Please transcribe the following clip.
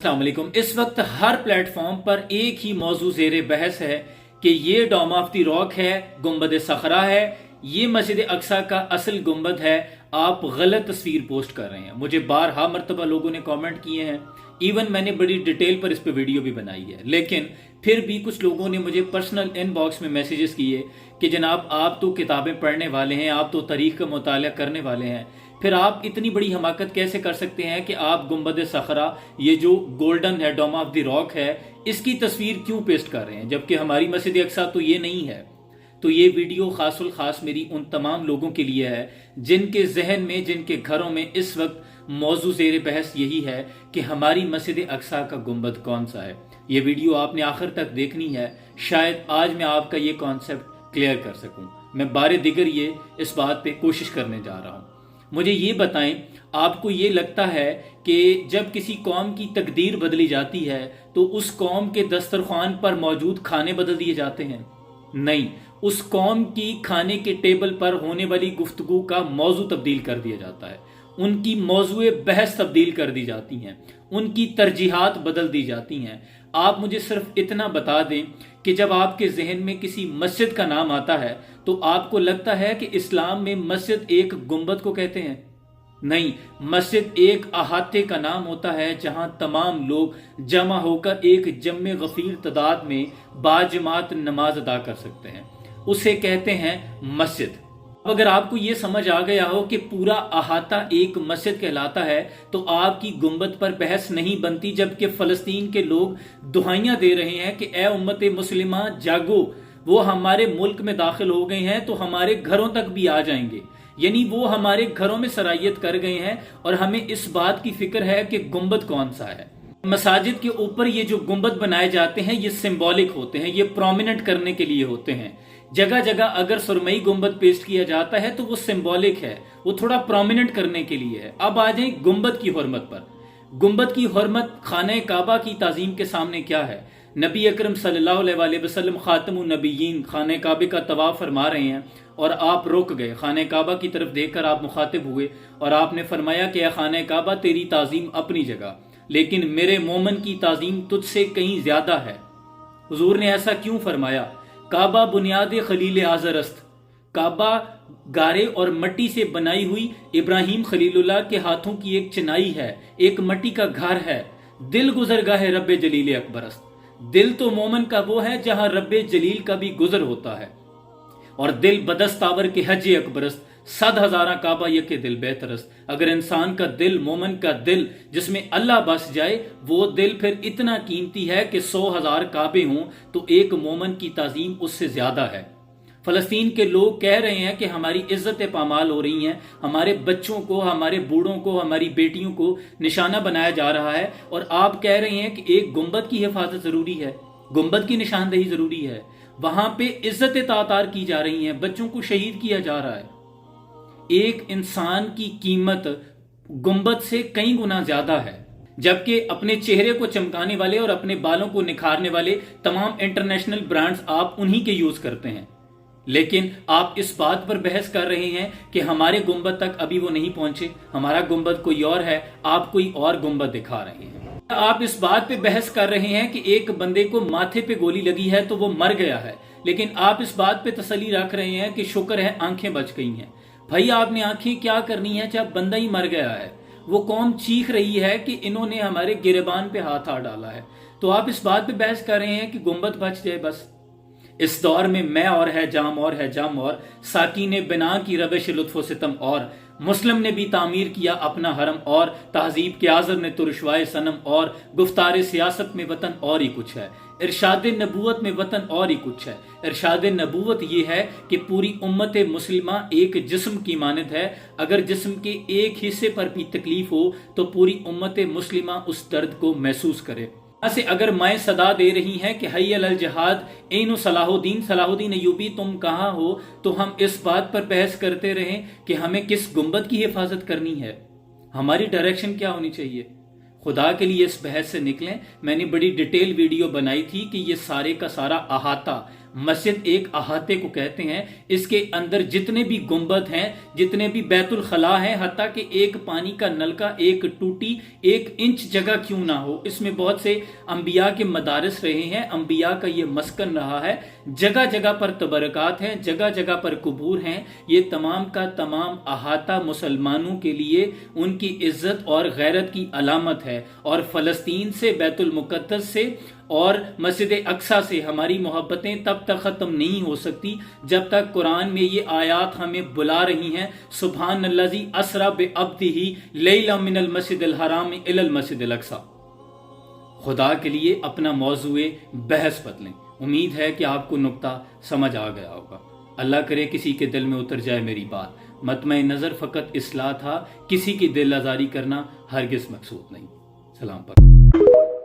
अस्सलाम वालेकुम। इस वक्त हर प्लेटफॉर्म पर एक ही मौजू ज़ेरे बहस है कि ये डोम ऑफ द रॉक है, गुंबद सखरा है, ये मस्जिद अक्सा का असल गुंबद है। आप गलत तस्वीर पोस्ट कर रहे हैं। मुझे बारहा मरतबा लोगों ने कमेंट किए हैं, इवन मैंने बड़ी डिटेल पर इस पे वीडियो भी बनाई है, लेकिन फिर भी कुछ लोगों ने मुझे पर्सनल इनबॉक्स में मैसेजेस किए कि जनाब आप तो किताबें पढ़ने वाले हैं, आप तो तारीख का मुताला करने वाले हैं, फिर आप इतनी बड़ी हमाकत कैसे कर सकते हैं कि आप गुंबद सखरा, ये जो गोल्डन है, डोम ऑफ द रॉक है, इसकी तस्वीर क्यों पेस्ट कर रहे हैं, जबकि हमारी मस्जिद अक्सा तो ये नहीं है। तो ये वीडियो खासुल खास मेरी उन तमाम लोगों के लिए है जिनके जहन में, जिनके घरों में इस वक्त मौजू ज़ेरे बहस यही है कि हमारी मस्जिद अक्सा का गुंबद कौन सा है। ये वीडियो आपने आखिर तक देखनी है, शायद आज मैं आपका ये कॉन्सेप्ट क्लियर कर सकूं। मैं बारे दिगर ये इस बात पे कोशिश करने जा रहा हूं। मुझे ये बताएं, आपको ये लगता है कि जब किसी कौम की तकदीर बदली जाती है तो उस कौम के दस्तरखान पर मौजूद खाने बदल दिए जाते हैं? नहीं, उस कौम की खाने के टेबल पर होने वाली गुफ्तगू का मौजू तब्दील कर दिया जाता है, उनकी मौजूए बहस तब्दील कर दी जाती हैं, उनकी तरजीहात बदल दी जाती हैं। आप मुझे सिर्फ इतना बता दें कि जब आपके जहन में किसी मस्जिद का नाम आता है तो आपको लगता है कि इस्लाम में मस्जिद एक गुंबद को कहते हैं? नहीं, मस्जिद एक अहाते का नाम होता है जहां तमाम लोग जमा होकर एक जम्मे गफीर तादाद में बाजमात नमाज अदा कर सकते हैं, उसे कहते हैं मस्जिद। अगर आपको ये समझ आ गया हो कि पूरा अहाता एक मस्जिद कहलाता है तो आपकी गुंबद पर बहस नहीं बनती, जबकि फलस्तीन के लोग दुहाइयां दे रहे हैं कि ए उम्मत मुस्लिमा जागो, वो हमारे मुल्क में दाखिल हो गए हैं तो हमारे घरों तक भी आ जाएंगे। यानी वो हमारे घरों में सरायत कर गए हैं और हमें इस बात की फिक्र है कि गुंबद कौन सा है। मसाजिद के ऊपर ये जो गुंबद बनाए जाते हैं ये सिंबॉलिक होते हैं, ये प्रोमिनेंट करने के लिए होते हैं। जगह जगह अगर सुरमई गुंबद पेस्ट किया जाता है तो वो सिंबॉलिक है, वो थोड़ा प्रोमिनेंट करने के लिए है। अब आ जाए गुंबद की हुर्मत पर। गुंबद की हुर्मत खाने काबा की ताजीम के सामने क्या है? नबी अकरम सल्लल्लाहु अलैहि वसल्लम खातमुन नबिय्यीन खाने काबे का तवाफ फरमा रहे हैं और आप रुक गए, खाने काबा की तरफ देखकर आप मुखातिब हुए और आपने फरमाया कि खाने काबा तेरी ताजीम अपनी जगह, लेकिन मेरे मोमन की ताजीम तुझसे कहीं ज्यादा है। हुजूर ने ऐसा क्यों फरमाया? काबा बुनियाद खलील आज़रस्त, काबा गारे और मट्टी से बनाई हुई इब्राहिम खलीलुल्लाह के हाथों की एक चिनाई है, एक मट्टी का घर है। दिल गुजरगाह है रब्बे जलील अकबरस्त, दिल तो मोमन का वो है जहां रब्बे जलील का भी गुजर होता है। और दिल बदस्तावर के हज अकबरस्त, 7,000 काबा यके दिल बेहतरस्त। अगर इंसान का दिल, मोमन का दिल जिसमें अल्लाह बस जाए, वो दिल फिर इतना कीमती है कि 100,000 काबे हों तो एक मोमन की ताजीम उससे ज्यादा है। फलस्तीन के लोग कह रहे हैं कि हमारी इज्जतें पामाल हो रही हैं, हमारे बच्चों को, हमारे बूढ़ों को, हमारी बेटियों को निशाना बनाया जा रहा है, और आप कह रहे हैं कि एक गुंबद की हिफाजत जरूरी है, गुंबद की निशानदेही जरूरी है। वहां पे इज्जतें तातार की जा रही हैं, बच्चों को शहीद किया जा रहा है। एक इंसान की कीमत गुंबद से कई गुना ज्यादा है, जबकि अपने चेहरे को चमकाने वाले और अपने बालों को निखारने वाले तमाम इंटरनेशनल ब्रांड्स आप उन्हीं के यूज करते हैं। लेकिन आप इस बात पर बहस कर रहे हैं कि हमारे गुंबद तक अभी वो नहीं पहुंचे, हमारा गुंबद कोई और है, आप कोई और गुंबद दिखा रहे हैं। आप इस बात पे बहस कर रहे हैं कि एक बंदे को माथे पे गोली लगी है तो वो मर गया है, लेकिन आप इस बात पे तसल्ली रख रहे हैं कि शुक्र है आंखें बच गई हैं। भाई, आपने आंखें क्या करनी है जब बंदा ही मर गया है? वो कौम चीख रही है कि इन्होंने हमारे गिरबान पे हाथ आ डाला है, तो आप इस बात पे बहस कर रहे हैं कि गुंबद बच जाए बस। इस दौर में मैं और है जाम और है जाम और साकी ने बिना की रविश लुत्फो सितम और मुस्लिम ने भी तामीर किया अपना हरम और तहजीब के आजर ने तुरशवाए सनम और गुफ्तार सियासत में वतन और ही कुछ है, इरशाद नबूवत में वतन और ही कुछ है। इरशाद नबूवत ये है कि पूरी उम्मत मुस्लिमा एक जिस्म की मानद है, अगर जिस्म के एक हिस्से पर भी तकलीफ हो तो पूरी उम्मत मुस्लिमा उस दर्द को महसूस करे। से अगर माएँ सदा दे रही हैं कि हय्य अल जिहाद ऐनु सलाहुद्दीन अय्यूबी तुम कहाँ हो, तो हम इस बात पर बहस करते रहें कि हमें किस गुंबद की हिफाजत करनी है, हमारी डायरेक्शन क्या होनी चाहिए। खुदा के लिए इस बहस से निकलें। मैंने बड़ी डिटेल वीडियो बनाई थी कि ये सारे का सारा अहाता मस्जिद एक अहाते को कहते हैं, इसके अंदर जितने भी गुंबद हैं, जितने भी बैतुल खला हैं, हत्ता कि एक पानी का नलका, एक टूटी 1 इंच जगह क्यों ना हो, इसमें बहुत से अंबिया के मदारिस रहे हैं, अंबिया का ये मस्कन रहा है, जगह जगह पर तबरकात हैं, जगह जगह पर कुबूर हैं। ये तमाम का तमाम अहाता मुसलमानों के लिए उनकी इज्जत और गैरत की अलामत है। और फ़लस्तीन से, बैतुल मुक़द्दस से और मस्जिद अक्सा से हमारी मोहब्बतें तब तक ख़त्म नहीं हो सकती जब तक कुरान में ये आयात हमें बुला रही हैं, सुब्हानल्लज़ी असरा बिअब्दिही लैला मिनल मस्जिदिल हराम इलल मस्जिदिल अक्सा। खुदा के लिए अपना मौज़ूए बहस बदलें। उम्मीद है कि आपको नुक्ता समझ आ गया होगा। अल्लाह करे किसी के दिल में उतर जाए मेरी बात। मतमए नज़र फ़कत इस्लाह था, किसी की दिल आज़ारी करना हरगिज़ मकसूद नहीं। सलाम पर।